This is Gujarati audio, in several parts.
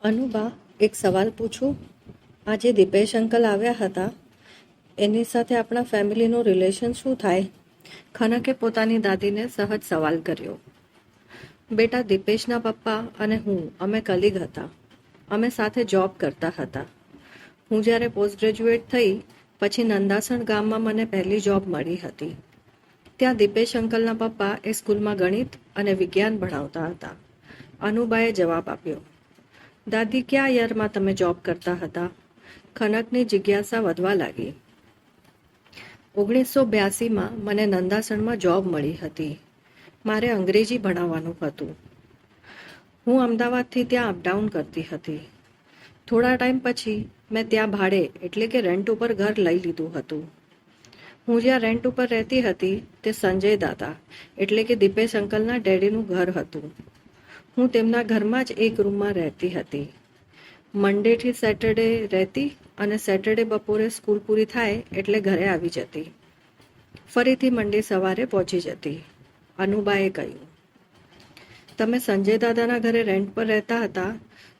અનુબા, એક સવાલ પૂછું? આજે દીપેશ અંકલ આવ્યા હતા, એની સાથે આપણા ફેમિલીનું રિલેશન શું થાય? ખનકે પોતાની દાદીને સહજ સવાલ કર્યો. બેટા, દીપેશના પપ્પા અને હું અમે કલીગ હતા. અમે સાથે જોબ કરતા હતા. હું જ્યારે પોસ્ટ ગ્રેજ્યુએટ થઈ પછી નંદાસણ ગામમાં મને પહેલી જોબ મળી હતી. ત્યાં દીપેશ અંકલના પપ્પા એ સ્કૂલમાં ગણિત અને વિજ્ઞાન ભણાવતા હતા. અનુબાએ જવાબ આપ્યો. દાદી, કયા યરમાં તમે જોબ કરતા હતા? ખનકની જિજ્ઞાસા વધવા લાગી. 1982માં મને નંદાસણમાં જોબ મળી હતી. મારે અંગ્રેજી ભણાવવાનું હતું. હું અમદાવાદથી ત્યાં અપડાઉન કરતી હતી. થોડા ટાઈમ પછી મેં ત્યાં ભાડે એટલે કે રેન્ટ ઉપર ઘર લઈ લીધું હતું. હું જ્યાં રેન્ટ ઉપર રહેતી હતી તે સંજય દાદા એટલે કે દીપેશ અંકલના ડેડીનું ઘર હતું. હું તેમના ઘરમાં જ એક રૂમમાં રહેતી હતી. મંડેથી સેટરડે રહેતી અને સેટરડે બપોરે સ્કૂલ પૂરી થાય એટલે ઘરે આવી જતી. ફરીથી મંડે સવારે પહોંચી જતી. અનુબાએ કહ્યું. તમે સંજય દાદાના ઘરે રેન્ટ પર રહેતા હતા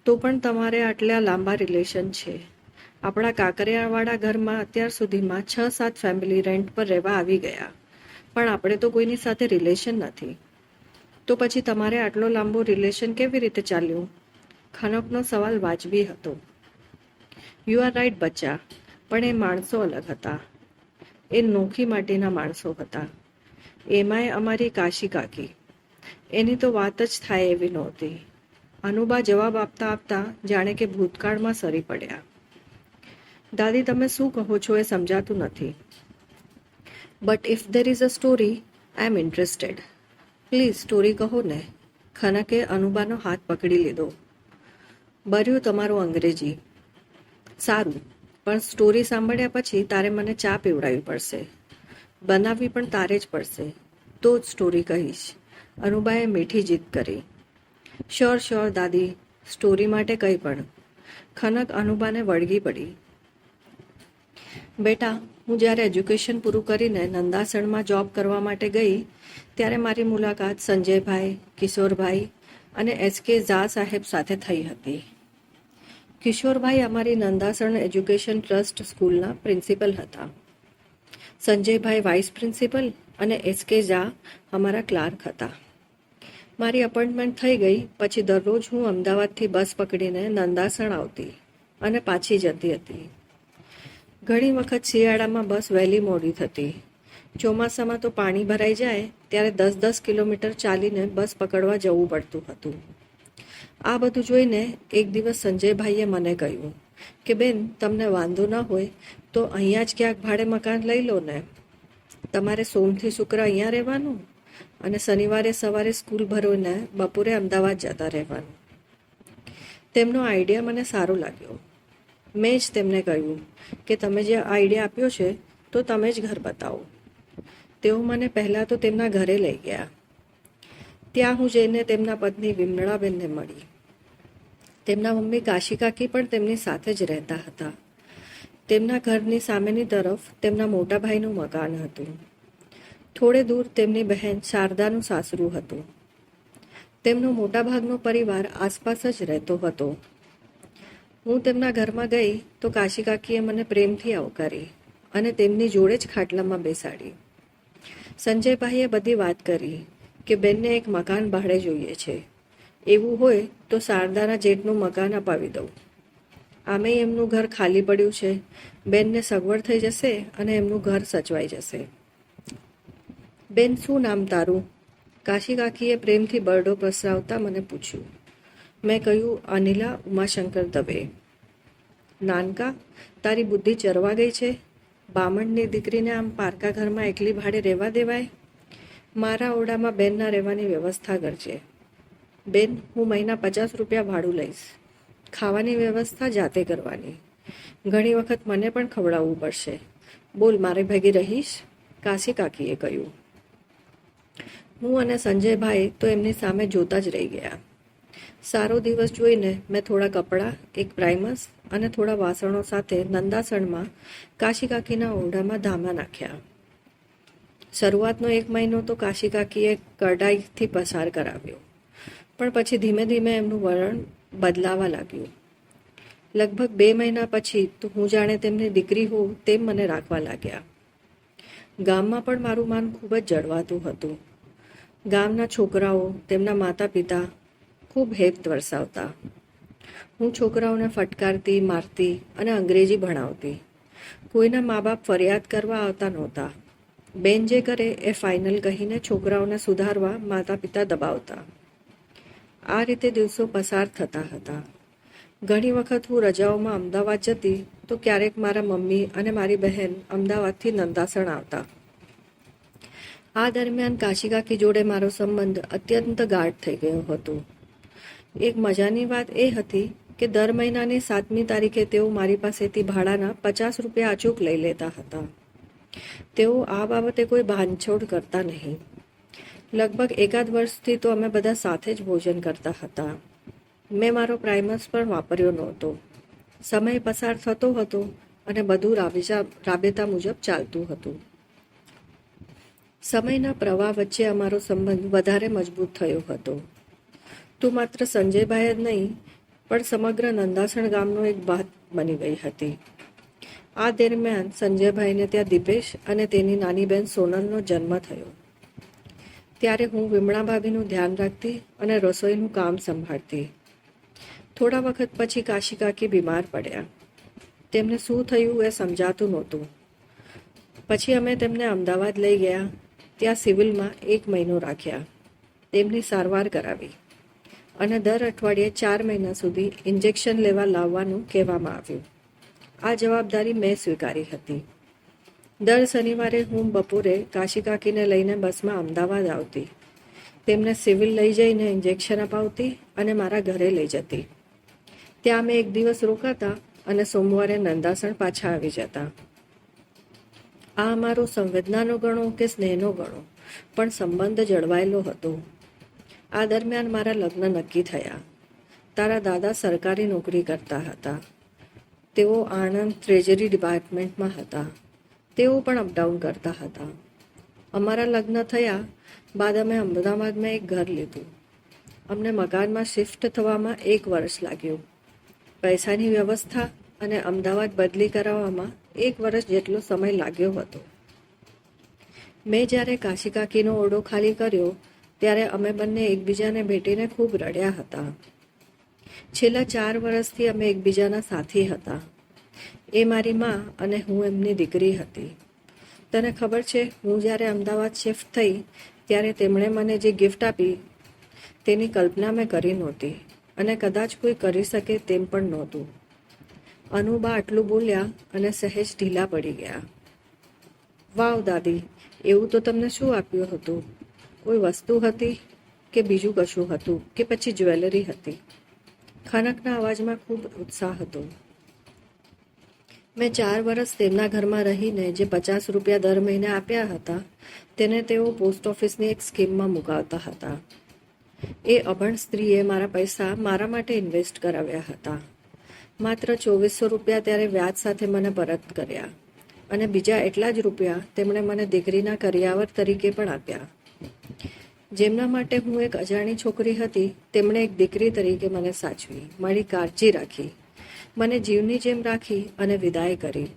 તો પણ તમારે આટલા લાંબા રિલેશન છે. આપણા કાંકરિયાવાળા ઘરમાં અત્યાર સુધીમાં 6-7 ફેમિલી રેન્ટ પર રહેવા આવી ગયા, પણ આપણે તો કોઈની સાથે રિલેશન નથી. તો પછી તમારે આટલો લાંબો રિલેશન કેવી રીતે ચાલ્યું? ખનકનો સવાલ વાજબી હતો. યુ આર રાઈટ બચ્ચા, પણ એ માણસો અલગ હતા. એ નોખી માટીના માણસો હતા. એમાંય અમારી કાશી કાકી, એની તો વાત જ થાય એવી નહોતી. અનુબા જવાબ આપતા આપતા જાણે કે ભૂતકાળમાં સરી પડ્યા. દાદી, તમે શું કહો છો એ સમજાતું નથી. But if there is a story, I am interested. Please story કહો ને. ખનકે અનુબાનો હાથ પકડી લીધો. બર્યું તમારું અંગ્રેજી. સારું, પણ સ્ટોરી સાંભળ્યા પછી તારે મને ચા પીવડાવવી પડશે. બનાવવી પણ તારે જ પડશે, તો જ સ્ટોરી કહીશ. અનુબાએ મીઠી જીદ કરી. શ્યોર શ્યોર દાદી, સ્ટોરી માટે કંઈ પણ. ખનક અનુબાને વળગી પડી. બેટા, હું જ્યારે એજ્યુકેશન પૂરું કરીને નંદાસણમાં જોબ કરવા માટે ગઈ ત્યારે મારી મુલાકાત સંજયભાઈ, કિશોરભાઈ અને એસ.કે. ઝા સાહેબ સાથે થઈ હતી. કિશોરભાઈ અમારી નંદાસણ એજ્યુકેશન ટ્રસ્ટ સ્કૂલના પ્રિન્સિપલ હતા. સંજયભાઈ વાઇસ પ્રિન્સિપલ અને એસ.કે. ઝા અમારા ક્લાર્ક હતા. મારી અપોઇન્ટમેન્ટ થઈ ગઈ પછી દરરોજ હું અમદાવાદથી બસ પકડીને નંદાસણ આવતી અને પાછી જતી હતી. ઘણી વખત શિયાળામાં બસ વહેલી મોડી થતી. ચોમાસામાં તો પાણી ભરાઈ જાય ત્યારે 10-10 કિલોમીટર ચાલીને બસ પકડવા જવું પડતું હતું. આ બધું જોઈને એક દિવસ સંજયભાઈએ મને કહ્યું કે બેન, તમને વાંધો ન હોય તો અહીંયા જ ક્યાંક ભાડે મકાન લઈ લો ને. તમારે સોમથી શુક્ર અહીંયા રહેવાનું અને શનિવારે સવારે સ્કૂલ ભરોને બપોરે અમદાવાદ જતા રહેવાનું. તેમનો આઈડિયા મને સારો લાગ્યો. મેં જ તેમને કહ્યું કે તમે જે આઈડિયા આપ્યો છે તો તમે જ ઘર બતાવો. તેઓ મને પહેલાં તો તેમના ઘરે લઈ ગયા. ત્યાં હું જઈને તેમના પત્ની વિમળાબેનને મળી. તેમના મમ્મી કાશી કાકી પણ તેમની સાથે જ રહેતા હતા. તેમના ઘરની સામેની તરફ તેમના મોટા ભાઈનું મકાન હતું. થોડે દૂર તેમની બહેન શારદાનું સાસરું હતું. તેમનો મોટાભાગનો પરિવાર આસપાસ જ રહેતો હતો. હું તેમના ઘરમાં ગઈ તો કાશી કાકીએ મને પ્રેમથી આવકારી અને તેમની જોડે જ ખાટલામાં બેસાડી. સંજયભાઈએ બધી વાત કરી કે બેનને એક મકાન ભાડે જોઈએ છે. એવું હોય તો શારદાના જેટનું મકાન અપાવી દઉં. આમેય એમનું ઘર ખાલી પડ્યું છે. બેનને સગવડ થઈ જશે અને એમનું ઘર સચવાઈ જશે. બેન, શું નામ તારું? કાશી કાકીએ પ્રેમથી બરડો પ્રસરાવતા મને પૂછ્યું. મેં કહ્યું, અનિલા ઉમાશંકર દવે. નાનકા, તારી બુદ્ધિ ચરવા ગઈ છે? બામણની દીકરીને આમ પારકા ઘરમાં એકલી ભાડે રહેવા દેવાય? મારા ઓરડામાં બેનના રહેવાની વ્યવસ્થા કરજે. બેન, હું મહિના 50 રૂપિયા ભાડું લઈશ. ખાવાની વ્યવસ્થા જાતે કરવાની. ઘણી વખત મને પણ ખવડાવવું પડશે. બોલ, મારે ભેગી રહીશ? કાશી કાકીએ કહ્યું. હું અને સંજયભાઈ તો એમની સામે જોતા જ રહી ગયા. સારો દિવસ જોઈને મેં થોડા કપડાં, એક પ્રાઇમસ અને થોડા વાસણો સાથે નંદાસણમાં કાશી કાકીના ઓરડામાં ધામા નાખ્યા. શરૂઆતનો 1 મહિનો તો કાશી કાકીએ કરડાઈથી પસાર કરાવ્યો. પણ પછી ધીમે ધીમે એમનું વલણ બદલાવા લાગ્યું. લગભગ 2 મહિના પછી તો હું જાણે તેમની દીકરી હોઉં તેમ મને રાખવા લાગ્યા. ગામમાં પણ મારું માન ખૂબ જ જળવાતું હતું. ગામના છોકરાઓ, તેમના માતા પિતા ખૂબ હેત વરસાવતા. હું છોકરાઓને ફટકારતી, મારતી અને અંગ્રેજી ભણાવતી. કોઈના મા બાપ ફરિયાદ કરવા આવતા નહોતા. બેન જે કરે એ ફાઇનલ કહીને છોકરાઓને સુધારવા માતા પિતા દબાવતા. આ રીતે દિવસો પસાર થતા હતા. ઘણી વખત હું રજાઓમાં અમદાવાદ જતી તો ક્યારેક મારા મમ્મી અને મારી બહેન અમદાવાદથી નંદાસણ આવતા. આ દરમિયાન કાશીકાકી જોડે મારો સંબંધ અત્યંત ગાઢ થઈ ગયો હતો. એક મજાની વાત એ હતી કે દર મહિનાની 7મી તારીખે તેઓ મારી પાસેથી ભાડાના 50 રૂપિયા અચૂક લઈ લેતા હતા. તેઓ આ બાબતે કોઈ બાંધછોડ કરતા નહીં. લગભગ એકાદ વર્ષથી તો અમે બધા સાથે જ ભોજન કરતા હતા. મેં મારો પ્રાઇમર્સ પણ વાપર્યો નહોતો. સમય પસાર થતો હતો અને બધું રાબેતા મુજબ ચાલતું હતું. સમયના પ્રવાહ વચ્ચે અમારો સંબંધ વધારે મજબૂત થયો હતો. તો માત્ર સંજયભાઈ જ નહીં પણ સમગ્ર નંદાસણ ગામનો એક વાત બની ગઈ હતી. આ દરમિયાન સંજયભાઈને ત્યાં દીપેશ અને તેની નાની બહેન સોનલનો જન્મ થયો. ત્યારે હું વિમળા ભાભીનું ધ્યાન રાખતી અને રસોઈનું કામ સંભાળતી. થોડા વખત પછી કાશીકાકી બીમાર પડ્યા. તેમને શું થયું એ સમજાતું નહોતું. પછી અમે તેમને અમદાવાદ લઈ ગયા. ત્યાં સિવિલમાં 1 મહિનો રાખ્યા. તેમની સારવાર કરાવી અને દર અઠવાડિયે 4 મહિના સુધી ઇન્જેક્શન લેવા લાવવાનું કહેવામાં આવ્યું. આ જવાબદારી મેં સ્વીકારી હતી. દર શનિવારે હું બપોરે કાશીકાકીને લઈને બસમાં અમદાવાદ આવતી. તેમને સિવિલ લઈ જઈને ઇન્જેક્શન અપાવતી અને મારા ઘરે લઈ જતી. ત્યાં અમે 1 દિવસ રોકાતા અને સોમવારે નંદાસણ પાછા આવી જતા. આ અમારો સંવેદનાનો ગણો કે સ્નેહનો ગણો પણ સંબંધ જળવાયેલો હતો. આ દરમિયાન મારા લગ્ન નક્કી થયા. તારા દાદા સરકારી નોકરી કરતા હતા. તેઓ આણંદ ટ્રેઝરી ડિપાર્ટમેન્ટમાં હતા. તેઓ પણ અપડાઉન કરતા હતા. અમારા લગ્ન થયા બાદ અમે અમદાવાદમાં એક ઘર લીધું. અમને મકાનમાં શિફ્ટ થવામાં 1 વર્ષ લાગ્યું. પૈસાની વ્યવસ્થા અને અમદાવાદ બદલી કરાવવામાં 1 વર્ષ જેટલો સમય લાગ્યો હતો. મેં જ્યારે કાશીકાકીનો ઓરડો ખાલી કર્યો ત્યારે અમે બંને એકબીજાને ભેટીને ખૂબ રડ્યા હતા. છેલ્લા 4 વર્ષથી અમે એકબીજાના સાથી હતા. એ મારી મા અને હું એમની દીકરી હતી. તને ખબર છે, હું જ્યારે અમદાવાદ શિફ્ટ થઈ ત્યારે તેમણે મને જે ગિફ્ટ આપી તેની કલ્પના મેં કરી નહોતી અને કદાચ કોઈ કરી શકે તેમ પણ નહોતું. અનુબા આટલું બોલ્યા અને સહેજ ઢીલા પડી ગયા. વાવ દાદી, એવું તો તમને શું આપ્યું હતું? કોઈ વસ્તુ હતી કે બીજું કશું હતું કે પછી જ્વેલરી હતી? ખનકના અવાજમાં ખૂબ ઉત્સાહ હતો. મેં 4 વર્ષ તેમના ઘરમાં રહીને જે 50 રૂપિયા દર મહિને આપ્યા હતા તેને તેઓ પોસ્ટ ઓફિસની એક સ્કીમમાં મુકાવતા હતા. એ અભણ સ્ત્રીએ મારા પૈસા મારા માટે ઇન્વેસ્ટ કરાવ્યા હતા. માત્ર 2400 રૂપિયા ત્યારે વ્યાજ સાથે મને પરત કર્યા અને બીજા એટલા જ રૂપિયા તેમણે મને દીકરીના કરિયાવર તરીકે પણ આપ્યા. જેમના માટે હું એક અજાણી છોકરી હતી તેમણે એક દીકરી તરીકે મને સાચવી, મારી કાળજી રાખી, મને જીવની જેમ રાખી અને વિદાય કરી.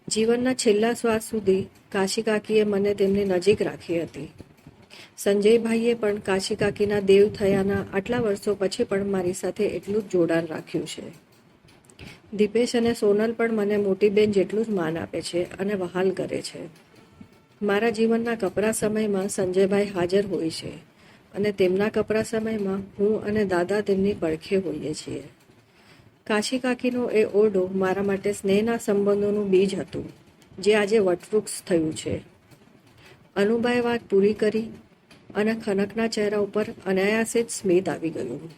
જીવનના છેલ્લા શ્વાસ સુધી કાશીકાકીએ મને તેમની નજીક રાખી હતી. સંજયભાઈએ પણ કાશીકાકીના દેવ થયાના આટલા વર્ષો પછી પણ મારી સાથે એટલું જ જોડાણ રાખ્યું છે. દીપેશ અને સોનલ પણ મને મોટી બેન જેટલું જ માન આપે છે અને વહાલ કરે છે. મારા જીવનના કપરા સમયમાં સંજયભાઈ હાજર હોય છે અને તેમના કપરા સમયમાં હું અને દાદા તેમની પડખે હોઈએ છીએ. કાશીકાકીનો એ ઓરડો મારા માટે સ્નેહના સંબંધોનું બીજ હતું જે આજે વટવૃક્ષ થયું છે. અનુબાએ વાત પૂરી કરી અને ખનકના ચહેરા ઉપર અનાયાસે જ સ્મિત આવી ગયું.